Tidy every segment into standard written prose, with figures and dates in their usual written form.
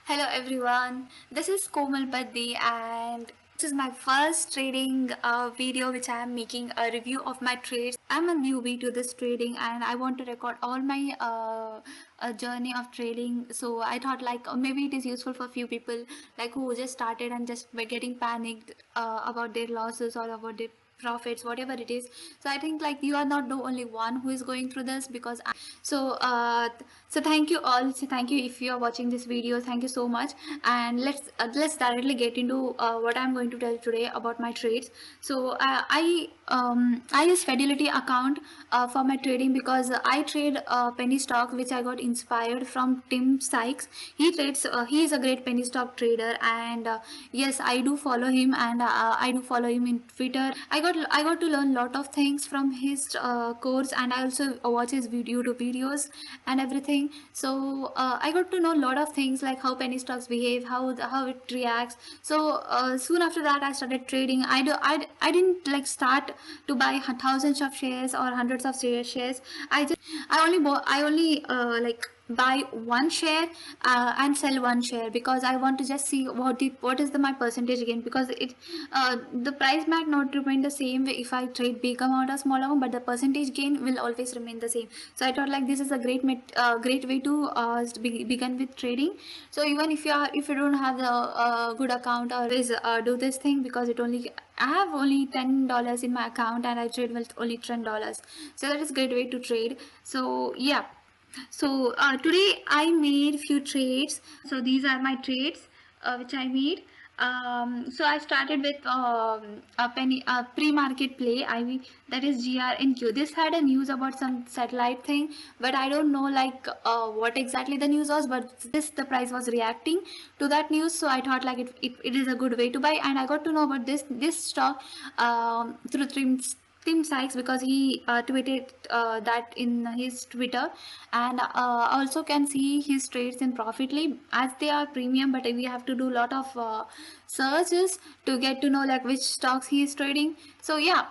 Hello everyone, this is Komal Baddi and this is my first trading video which I am making a review of my trades. I'm a newbie to this trading and I want to record all my journey of trading. So I thought maybe it is useful for few people like who just started and just by getting panicked about their losses or about their profits, whatever it is. So I think like you are not the only one who is going through this because so thank you all. So thank you if you are watching this video. Thank you so much. And let's directly get into what I'm going to tell today about my trades. So I use Fidelity account for my trading because I trade penny stock, which I got inspired from Tim Sykes. He trades. He is a great penny stock trader, and yes, I do follow him, and I do follow him in Twitter. I got to learn lot of things from his course, and I also watch his YouTube videos and everything. So I got to know a lot of things like how penny stocks behave, how it reacts. So soon after that I started trading. I didn't like start to buy thousands of shares or hundreds of shares. I only like buy one share and sell one share because I want to just see what is my percentage gain, because the price might not remain the same way if I trade big amount or small amount, but the percentage gain will always remain the same. So I thought like this is a great way to begin with trading. So even if you don't have the good account, or is do this thing, because I have only $10 in my account and I trade with only $10. So that is a great way to trade. So yeah. So today I made few trades. So these are my trades which I made. So I started with a pre-market play. That is GRNQ. This had a news about some satellite thing, but I don't know like what exactly the news was. But the price was reacting to that news, so I thought like it is a good way to buy. And I got to know about this stock through Tim Sykes, because he tweeted that in his Twitter, and also can see his trades in Profitly as they are premium, but we have to do a lot of searches to get to know like which stocks he is trading. So yeah,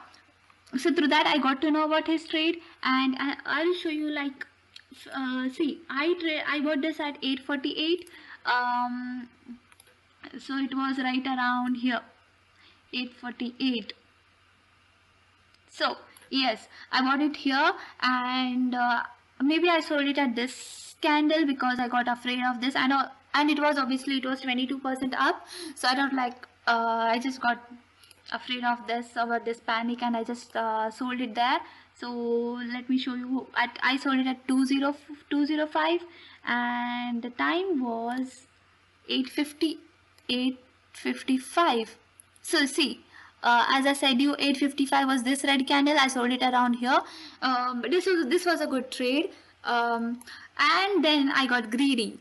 so through that I got to know about his trade, and I'll show you like see, I bought this at 848. So it was right around here, 848. So yes, I bought it here, and maybe I sold it at this candle because I got afraid of this. And it was 22% up. So I don't like I just got afraid of this, about this panic, and I just sold it there. So let me show you. I sold it at 205, and the time was 850, 855. So see, as I said you, 855 was this red candle. I sold it around here. This was a good trade. And then I got greedy.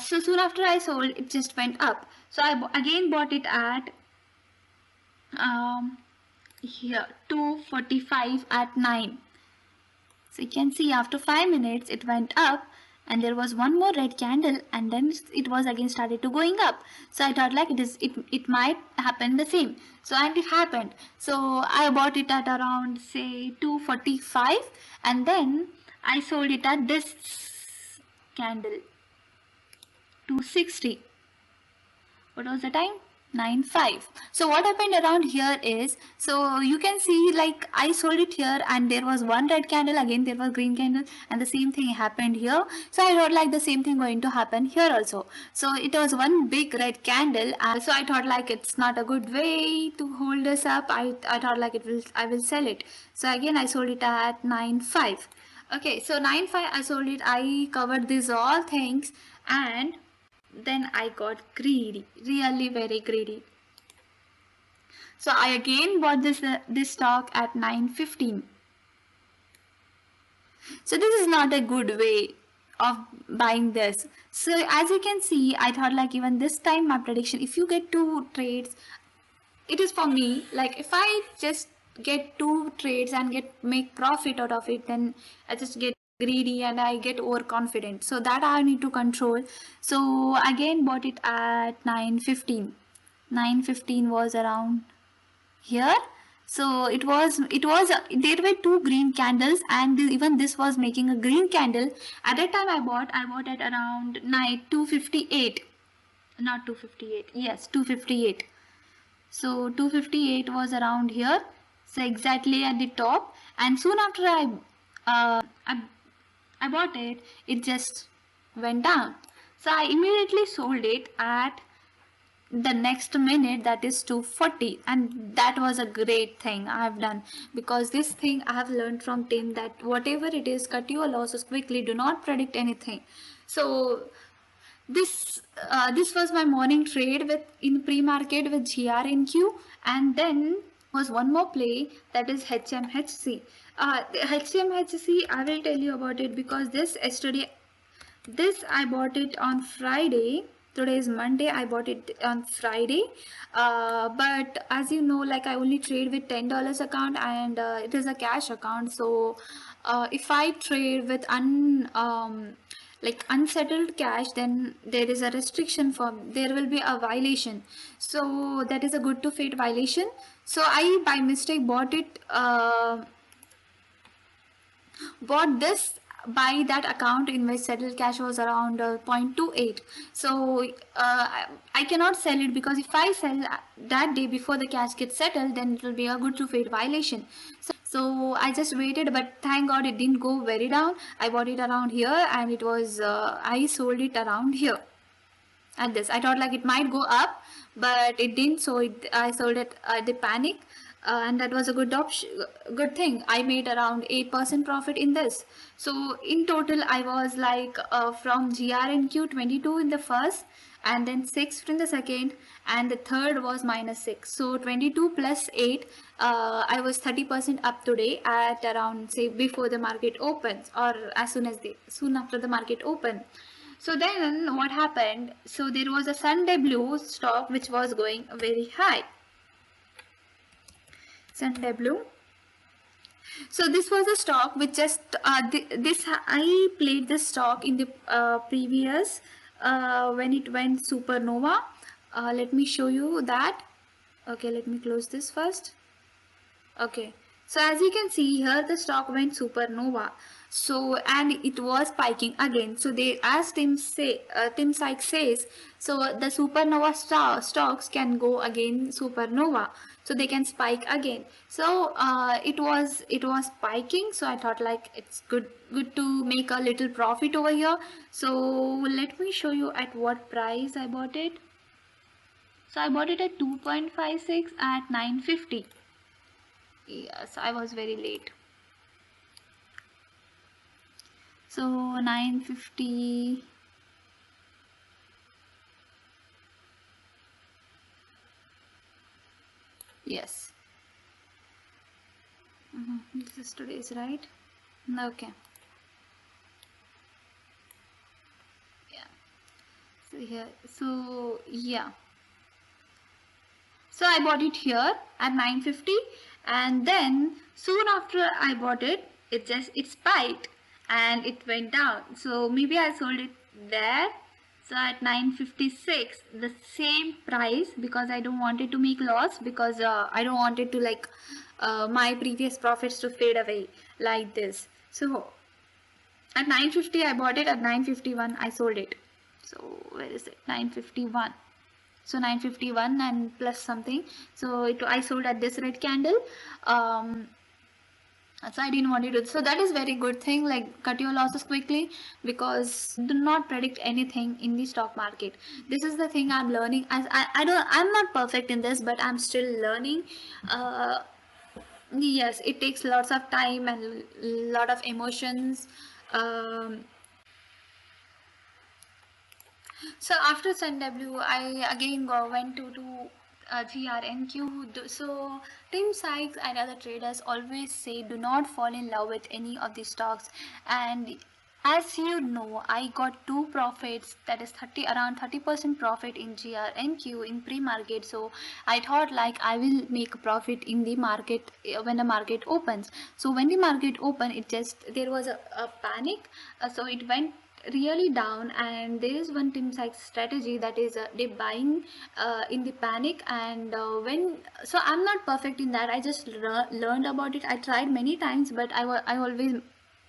So soon after I sold, it just went up. So I again bought it at here 245 at 9. So you can see after 5 minutes it went up, and there was one more red candle, and then it was again started to going up. So I thought like it might happen the same. So and it happened. So I bought it at around say 245, and then I sold it at this candle 260. What was the time? 9:05. So what happened around here is, so you can see like I sold it here, and there was one red candle, again there was green candle, and the same thing happened here. So I thought like the same thing going to happen here also. So it was one big red candle, so I thought like it's not a good way to hold this up. I thought like I will sell it. So again I sold it at 9:05. Okay, so 9:05 I sold it. I covered these all things, and then I got greedy, really very greedy. So I again bought this stock at 9:15. So this is not a good way of buying this. So as you can see, I thought like even this time my prediction, if you get two trades, it is for me. Like if I just get two trades and make profit out of it, then I just get greedy and I get overconfident. So that I need to control. So again bought it at 9:15. 9:15 was around here. So it was there were two green candles, and even this was making a green candle. At that time I bought at around 258. not 258, yes, 258. So 258 was around here, so exactly at the top, and soon after I bought it, it just went down. So I immediately sold it at the next minute, that is 240, and that was a great thing I have done, because this thing I have learned from Tim, that whatever it is, cut your losses quickly, do not predict anything. So this was my morning trade with in pre-market with GRNQ, and then was one more play, that is HMHC. The HMHC, I will tell you about it, because this I bought it on Friday. Today is Monday. I bought it on Friday. But as you know, like I only trade with $10 account, and it is a cash account. So if I trade with like unsettled cash, then there is a restriction, for there will be a violation. So that is a good to fate violation. So I by mistake bought this by that account in which settled cash was around 0.28. So I cannot sell it, because if I sell that day before the cash gets settled, then it will be a good to fate violation. So I just waited, but thank God it didn't go very down. I bought it around here, and it was I sold it around here at this. I thought like it might go up, but it didn't. So I sold it at the panic, and that was a good option, good thing. I made around 8% profit in this. So in total, I was like from GRNQ 22 in the first, and then 6 in the second, and the third was -6. So 22 plus 8, I was 30% up today at around, say, before the market opens, or as soon after the market open. So then what happened? So there was a Sunday Blue stock which was going very high. Sunday Blue. So this was a stock which just I played this stock in the previous when it went supernova. Let me show you that. Okay, let me close this first. Okay, so as you can see here, the stock went supernova. So and it was spiking again. So they, as Tim Sykes says, so the supernova stocks can go again supernova. So they can spike again. So it was spiking. So I thought like it's good to make a little profit over here. So let me show you at what price I bought it. So I bought it at 2.56 at 950. Yes, I was very late. So 950. Yes. This is today's, right? Okay. Yeah. So here. So yeah. So I bought it here at 950, and then soon after I bought it, it spiked and it went down. So maybe I sold it there. So at 956, the same price, because I don't want it to make loss, because I don't want it to like my previous profits to fade away like this. So at 950 I bought it, at 951 I sold it. So where is it? 951. So 951 and plus something. So I sold at this red candle. So I didn't want to do it. So that is very good thing, like cut your losses quickly, because do not predict anything in the stock market. This is the thing I'm learning. As I'm not perfect in this, but I'm still learning. uh, yes, it takes lots of time and lot of emotions. um, So after SunW, I again went to GRNQ. So Tim Sykes and other traders always say do not fall in love with any of these stocks. And as you know, I got two profits, that is 30% profit in GRNQ in pre-market. So I thought like I will make a profit in the market when the market opens. So when the market opened, there was a panic. So it went really down, and there is one Tim Sykes strategy, that is they buying in the panic. And when so I'm not perfect in that, I just learned about it. I tried many times, but I always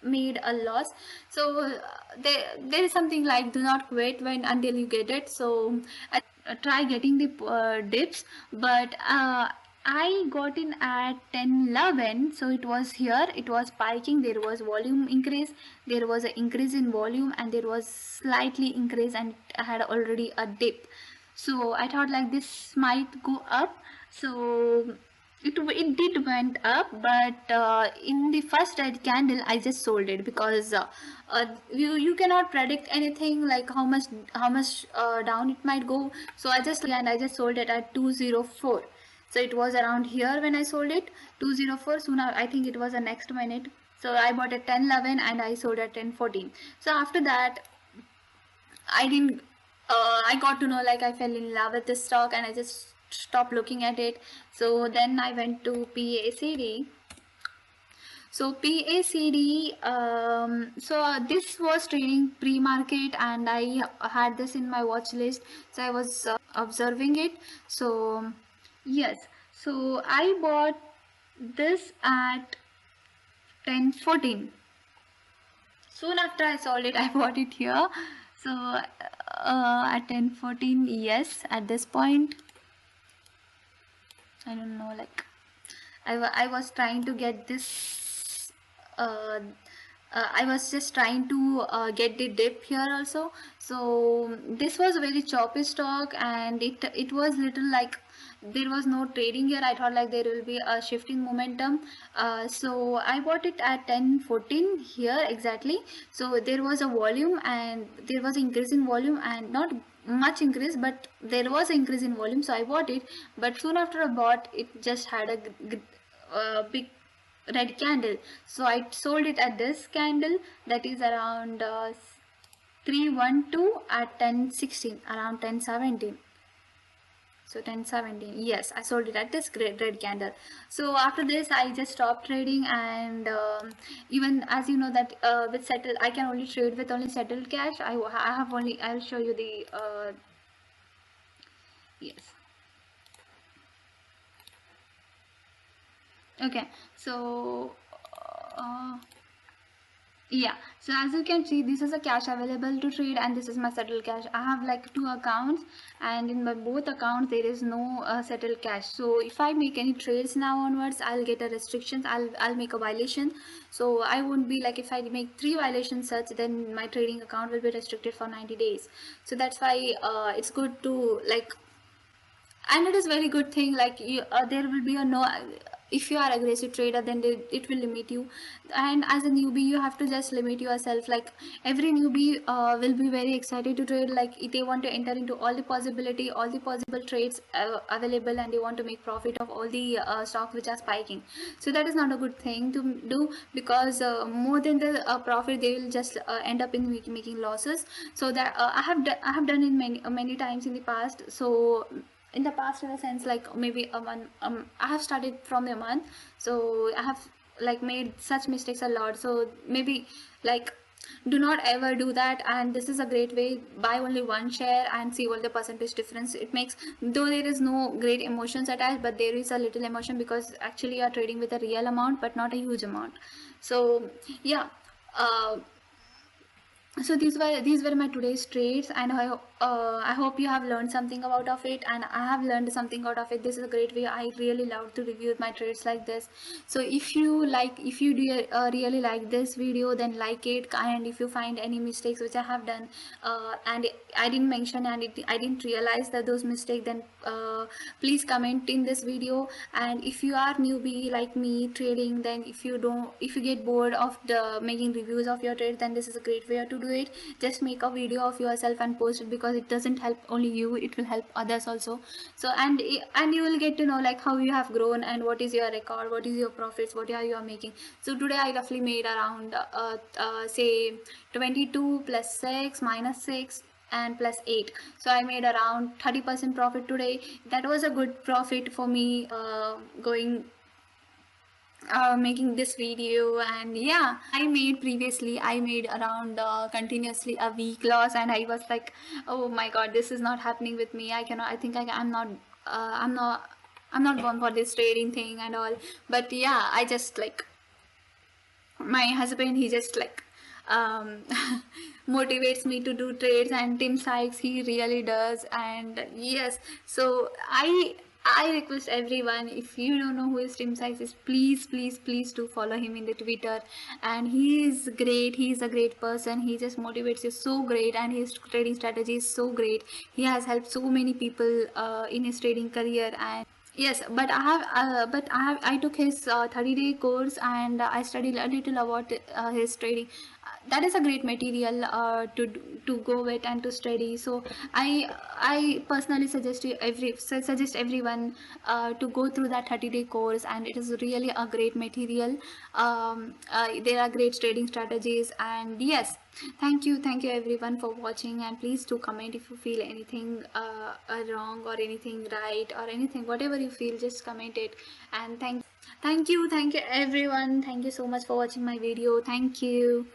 made a loss. So there is something like do not quit when until you get it. So I try getting the dips, but I got in at 10:11. So it was here, it was spiking, there was volume increase, there was an increase in volume, and there was slightly increase, and I had already a dip. So I thought like this might go up. So it did went up, but in the first red candle I just sold it, because you cannot predict anything like how much down it might go. So I just sold it at 204. So it was around here when I sold it, 204. Soon I think it was the next minute. So I bought at 10:11 and I sold at 10:14. So after that I didn't. I got to know like I fell in love with this stock and I just stopped looking at it. So then I went to PACD. So PACD. This was trading pre-market and I had this in my watch list. So I was observing it. So yes. So I bought this at 10:14. Soon after I sold it, I bought it here. So at 10:14, yes, at this point, I don't know, like I was trying to get this. I was just trying to get the dip here also. So this was a very choppy stock, and it was little like there was no trading here. I thought like there will be a shifting momentum. So I bought it at 10:14 here exactly. So there was a volume and there was increase in volume, and not much increase, but there was an increase in volume. So I bought it, but soon after I bought it, just had a big red candle. So I sold it at this candle, that is around 312 at 10:16, around 10:17. So 10:17, yes, I sold it at this red candle. So after this I just stopped trading, and even as you know that with settled, I can only trade with only settled cash. I have only, I'll show you the yes. Okay, so uh, yeah, so as you can see, this is a cash available to trade, and this is my settled cash. I have like two accounts, and in my both accounts there is no settled cash. So if I make any trades now onwards, I'll get a restrictions. I'll make a violation. So I won't be like, if I make three violations such, then my trading account will be restricted for 90 days. So that's why it's good to like, and it is very good thing like you, there will be a no, if you are aggressive trader, then it will limit you. And as a newbie you have to just limit yourself. Like every newbie will be very excited to trade, like they want to enter into all the possibility, all the possible trades available, and they want to make profit of all the stock which are spiking. So that is not a good thing to do, because more than the profit, they will just end up in making losses. So that I have done in many times in the past. So in the past, in a sense, like maybe a month, I have started from a month, so I have like made such mistakes a lot. So maybe like do not ever do that, and this is a great way. Buy only one share and see what the percentage difference it makes. Though there is no great emotions attached, but there is a little emotion, because actually you are trading with a real amount but not a huge amount. So yeah, so these were my today's trades, and I hope you have learned something out of it, and I have learned something out of it. This is a great way. I really love to review my trades like this. So if you do really like this video, then like it, and if you find any mistakes which I have done and I didn't mention, and I didn't realize that those mistakes, then please comment in this video. And if you are newbie like me trading, then if you get bored of the making reviews of your trade, then this is a great way to do it. Just make a video of yourself and post it, because it doesn't help only you, it will help others also. So and you will get to know like how you have grown, and what is your record, what is your profits, what are you are making. So today I roughly made around say 22 plus 6 minus 6 and plus 8. So I made around 30% profit today. That was a good profit for me, going making this video. And yeah, I made around continuously a week loss, and I was like, oh my god, this is not happening with me. I cannot, I think I'm not I'm not born for this trading thing and all. But yeah, I just like my husband, he just like um, motivates me to do trades, and Tim Sykes, he really does. And yes, so I request everyone, if you don't know who is Tim Sykes is, please do follow him in the Twitter. And he is great, he is a great person, he just motivates you so great, and his trading strategy is so great. He has helped so many people in his trading career. And yes, I took his 30-day course, and I studied a little about his trading. That is a great material to go with and to study. So I personally suggest everyone to go through that 30-day course, and it is really a great material. There are great trading strategies, and yes, thank you everyone for watching, and please do comment if you feel anything wrong or anything right or anything, whatever you feel, just comment it. And thank you everyone, thank you so much for watching my video. Thank you.